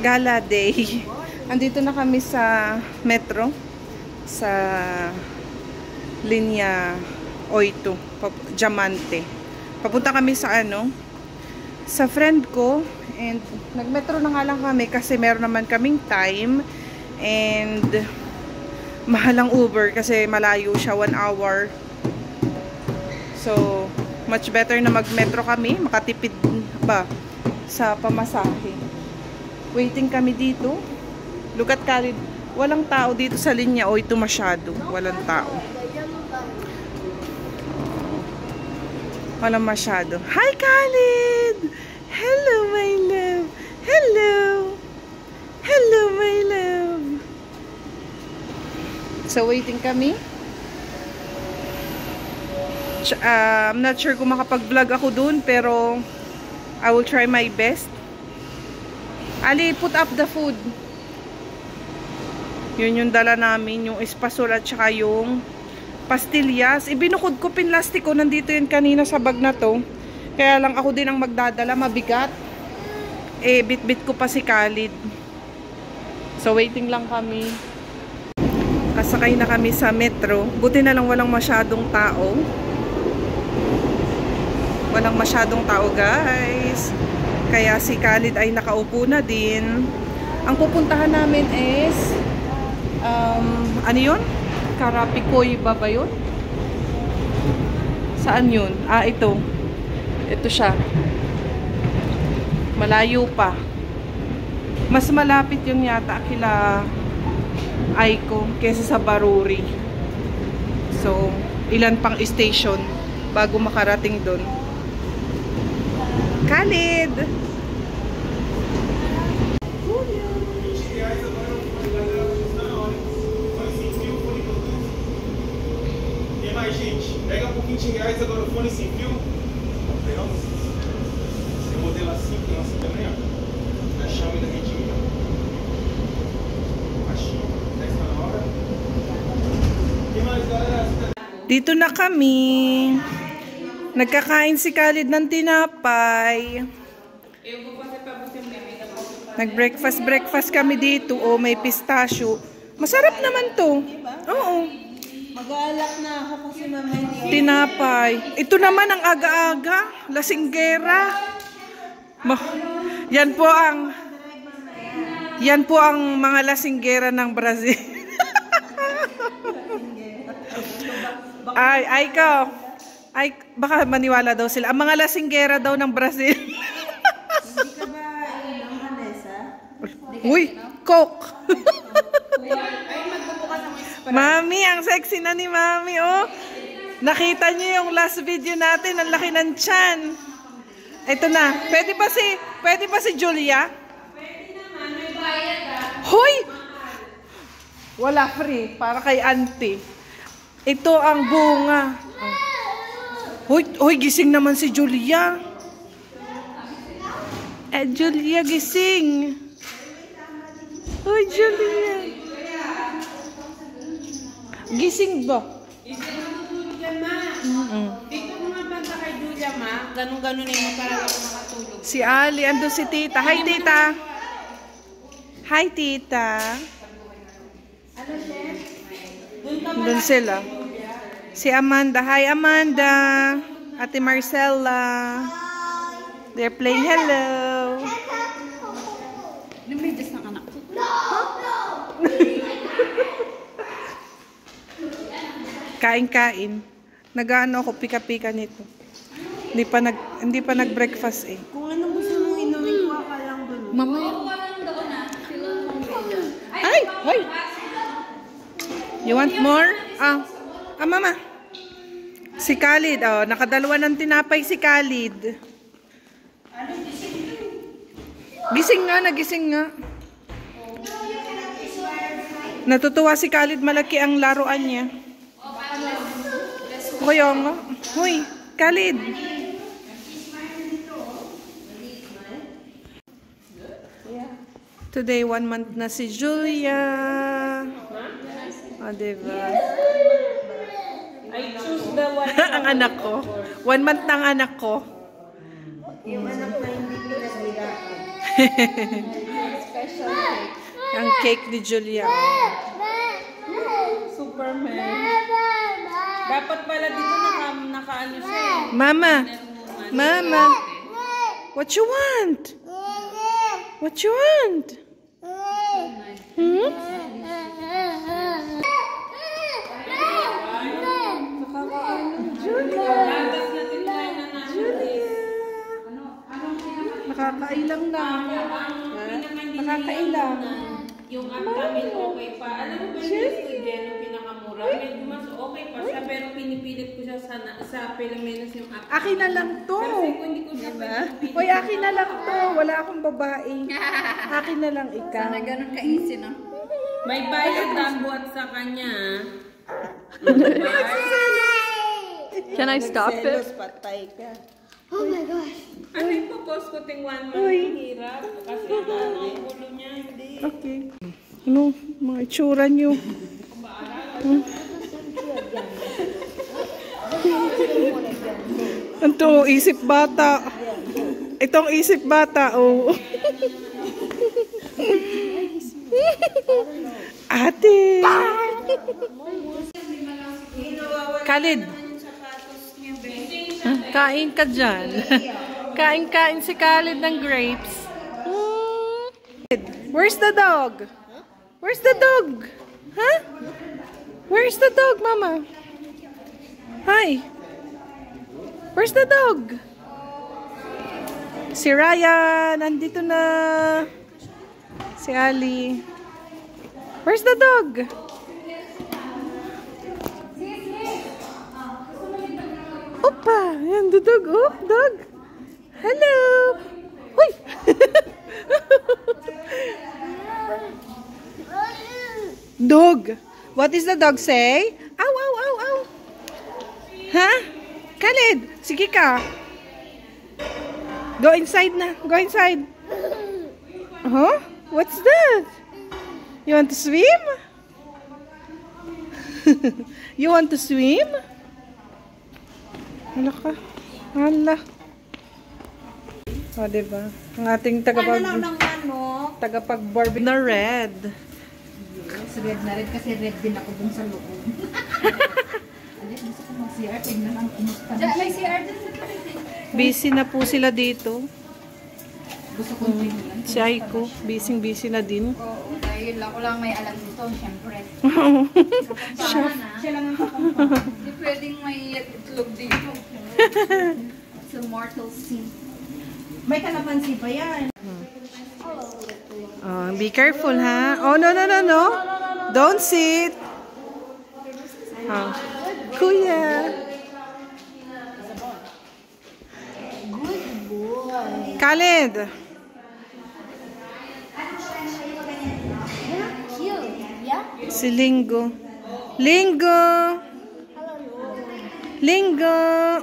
Gala Day. Andito na kami sa metro. Sa linya 8, Diamante. Papunta kami sa sa friend ko. And nagmetro na nga lang kami kasi meron naman kaming time. And mahal ang Uber kasi malayo siya, 1 hour. So, much better na magmetro kami. Makatipid ba sa pamasahe. Waiting kami dito. Look at Khalid. Walang tao dito sa linya 8 masyado. Walang tao. Walang masyado. Hi, Khalid! Hello, my love! Hello! Hello, my love! So, waiting kami. I'm not sure kung makapag-vlog ako dun, pero I will try my best. Ali, put up the food. Yun yung dala namin, yung espasol at saka yung pastillas. Ibinukod ko, pinlastic ko. Nandito yun kanina sa bag na to. Kaya lang ako din ang magdadala, mabigat. Eh, bit-bit ko pa si Khalid. So, waiting lang kami. Kasakay na kami sa metro. Buti na lang walang masyadong tao. Walang masyadong tao, guys. Kaya si Khalid ay nakaupo na din. Ang pupuntahan namin is ano yun? Karapikoy ba yun? Saan yun? Ah, ito. Ito siya. Malayo pa. Mas malapit yung yata kila Aiko kesa sa Baruri. So, ilan pang station bago makarating doon. Khalid! Pega por R$20 agora o fone sem fio. Pegamos. Esse modelo assim, tem assim também, ó. Da Xiaomi da Redmi. Baixinho, 10 na hora. Que mais, galera? Dito na kami. Nagkakain si Khalid ng tinapay. Nag-breakfast kami dito. Oh, may pistachio. Masarap naman to. Oo. Mag-aalak na ako kasi mamaya. Tinapay. Ito naman ang aga-aga. Lasinggera. Yan po ang mga lasinggera ng Brazil. Ay, baka maniwala daw sila. Ang mga lasinggera daw ng Brazil. Hindi ka ba ilang Vanessa? Uy, Coke. Mami, ang sexy na ni Mami, oh. Nakita niyo yung last video natin, ang laki ng tiyan. Ito na. Pwede ba si Julia? Pwede naman, may bayad Hoy! Wala, free. Para kay auntie. Ito ang bunga. Hoy, gising naman si Julia. Julia, gising. Hoy, Julia. Gising ba? Gising mo Julia, ma. Dito mo nga banda kay Julia, ma. Ganun-ganun mo para ako makatulog. Si Ali, ando si Tita. Hi, Tita. Hi, Tita. Ano, Chef? Doon sila. Si Amanda. Hi, Amanda. Ate Marcella. They're playing hello. Lumidas ng anak ko. Kain-kain. Nag-ano ako, pika-pika nito. Hindi pa nag-breakfast eh. Kung ano gusto mong inumin ko ka lang doon. Mamaya. Ay! Hoy! You want more? Mama. Si Khalid, nakadalawa ng tinapay si Khalid. Nagising nga. Natutuwa si Khalid, malaki ang laruan niya. Kaya nga. Hoy, Khalid. Today, 1 month na si Julia. Diba? I choose the one. Ang anak ko. 1 month na ang anak ko. Yung anak na hindi pinagbigakan. Special Ang cake ni Julia. Superman. Dapat pala dito naka-ano siya eh. Mama. Mama. What you want? What you want? Hmm? Landas na tinlay na natin. Nakakailang na. Nakakailang. Yung abdomen okay pa. Alam mo ba yung student yung pinakamura? Medyo mas okay pa siya pero pinipilit ko siya sa Pilipinas yung abdomen. Akin na lang to. Kasi kung hindi ko siya pinipilit. Hoy, akin na lang to. Wala akong babae. Akin na lang ikaw. Sana ganun ka-easy, no? May bayad ang buhat sa kanya. Can I stop it? Patay ka. Oh my gosh. Ano yung popost ko ting 1 month? Ang hirap. Kasi ang ulo niya hindi. Okay. Ano? Mga itsura nyo. Ito, isip bata. Itong isip bata, oh. Ate! Khalid! Kain ka dyan. Kain-kain si Khalid ng grapes. Where's the dog? Where's the dog? Huh? Where's the dog, Mama? Hi. Where's the dog? Si Ryan, nandito na. Si Ali. Where's the dog? Opa, yan the dog. Oh, dog. Hello. Uy. Dog. What is the dog say? Ow, ow, ow, ow. Huh? Khalid, sige ka. Go inside na. Go inside. Huh? What's that? You want to swim? You want to swim? Hala ka. Hala. O, diba? Ang ating tagapag-barbie na red. Yes, red na red kasi red din ako dun sa loob. Alis, gusto ko mag-CR. Tignan lang kumusta. May CR din. Busy na po sila dito. Gusto kong tingnan. Si Aiko, busy na din. Oo, dahil ako lang may alam dito, syempre. Siya lang ang kapampahan. Hindi pwedeng may itlog dito. It's a mortal sin. May kalamansi pa yan. Oh, be careful, ha? Oh, no. Don't sit. Oh. Kuya. Good boy. Khalid. Cute. Yeah? Si Linggo. Linggo. Linggo.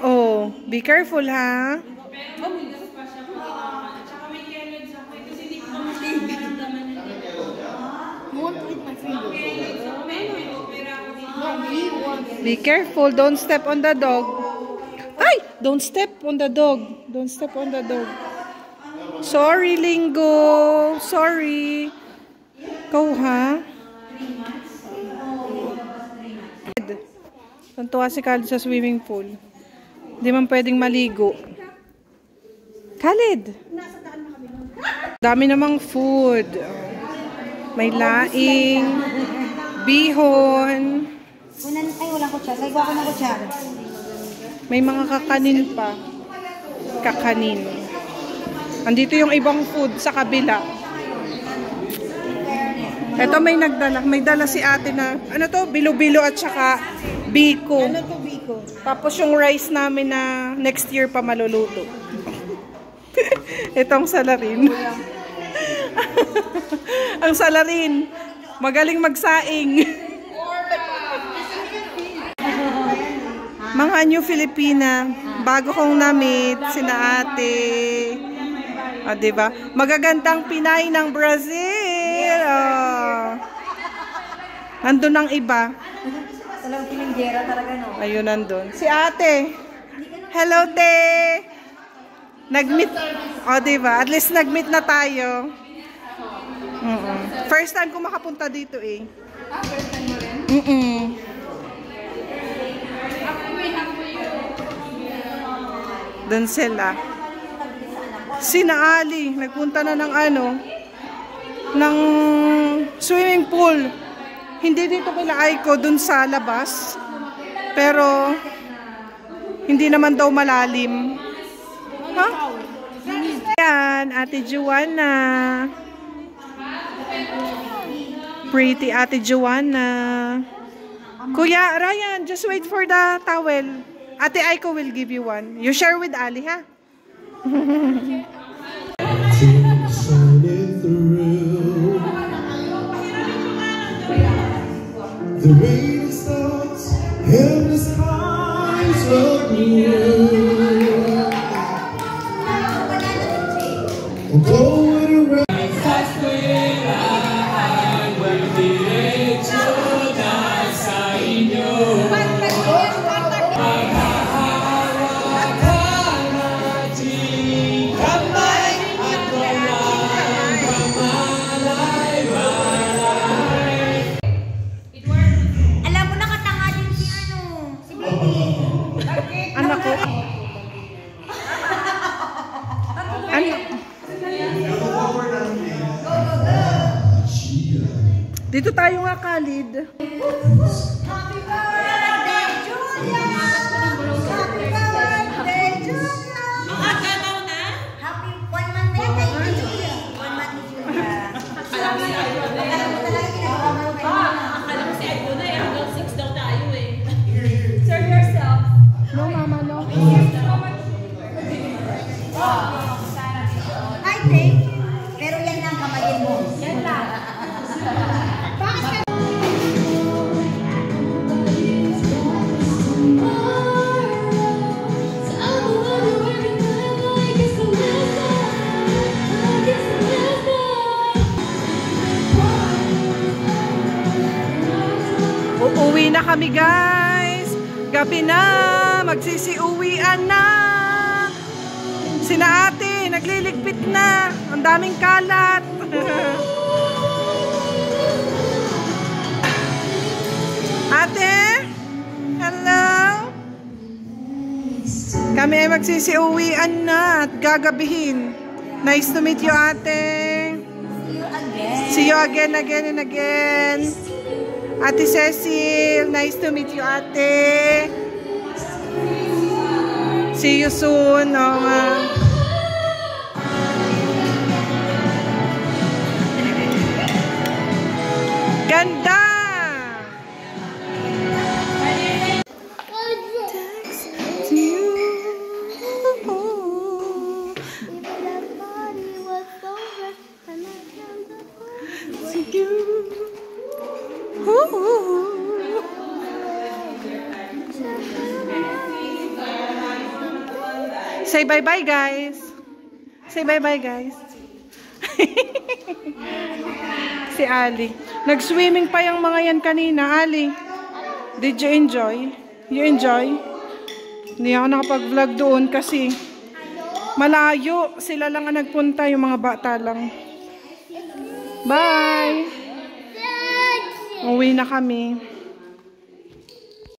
Oh, be careful, ha? Be careful, don't step on the dog. Ay! Don't step on the dog. Don't step on the dog. Sorry, Linggo. Sorry. Ikaw, ha? Tuntua si Khalid sa swimming pool. Hindi man pwedeng maligo. Khalid! Dami namang food. May laing, bihon. Ay, walang kutsara. Ay, wala ko ng kutsara. May mga kakanin pa. Kakanin. Andito yung ibang food sa kabila. Ito may nagdala. May dala si ate na, ano to? Bilo-bilo at saka biko. Ano to, Biko? Tapos yung rice namin na next year pa maluluto. Itong salarin. Ang salarin. Magaling magsaing. Mga New Filipina, bago kong na-meet, sina ate. O, diba? Magagandang Pinay ng Brazil. Oh. Nandun ang iba. Walang pilinggera talaga, no? Ayun, nandun. Si ate. Hello, te. Nag-meet. O, diba? At least nag-meet na tayo. First time ko makapunta dito eh. First time mo rin? Doon sila. Sina Ali, nagpunta na ng ng swimming pool. Hindi dito kila Aiko, doon sa labas. Pero, hindi naman daw malalim. Ha? Yan, Ate Joanna. Pretty Ate Joanna. Kuya Ryan, just wait for the towel. Ate Aiko will give you one. You share with Ali, ha? The rain starts, endless highs of you. And go it around. Anak ko. Dito tayo nga, Khalid. Happy birthday, Julia! Happy birthday, Julia! Makakalaw na? Happy 1 month birthday, Julia! 1 month ni Julia. Akala ko si Aiko na eh. Akala ko si Aiko na eh. Hanggang 6 daw tayo eh. Serve yourself. No, mama, no. Hi, thank you. Pero yan lang kamayin mo. Yan lang. Uuwi na kami, guys. Gabi na. Magsisiuwian na. Sina ate, nagliligpit na. Ang daming kalat. Ate? Hello? Kami ay magsisiuwian na at gagabihin. Nice to meet you, ate. See you again, again and again. Ate Cecil, nice to meet you, ate. See you soon. Ganda! Say bye-bye, guys. Say bye-bye, guys. Si Ali. Nag-swimming pa yung mga yan kanina. Ali, did you enjoy? You enjoy? Hindi ako nakapag-vlog doon kasi malayo. Sila lang ang nagpunta, yung mga bata lang. Bye! Uwi na kami.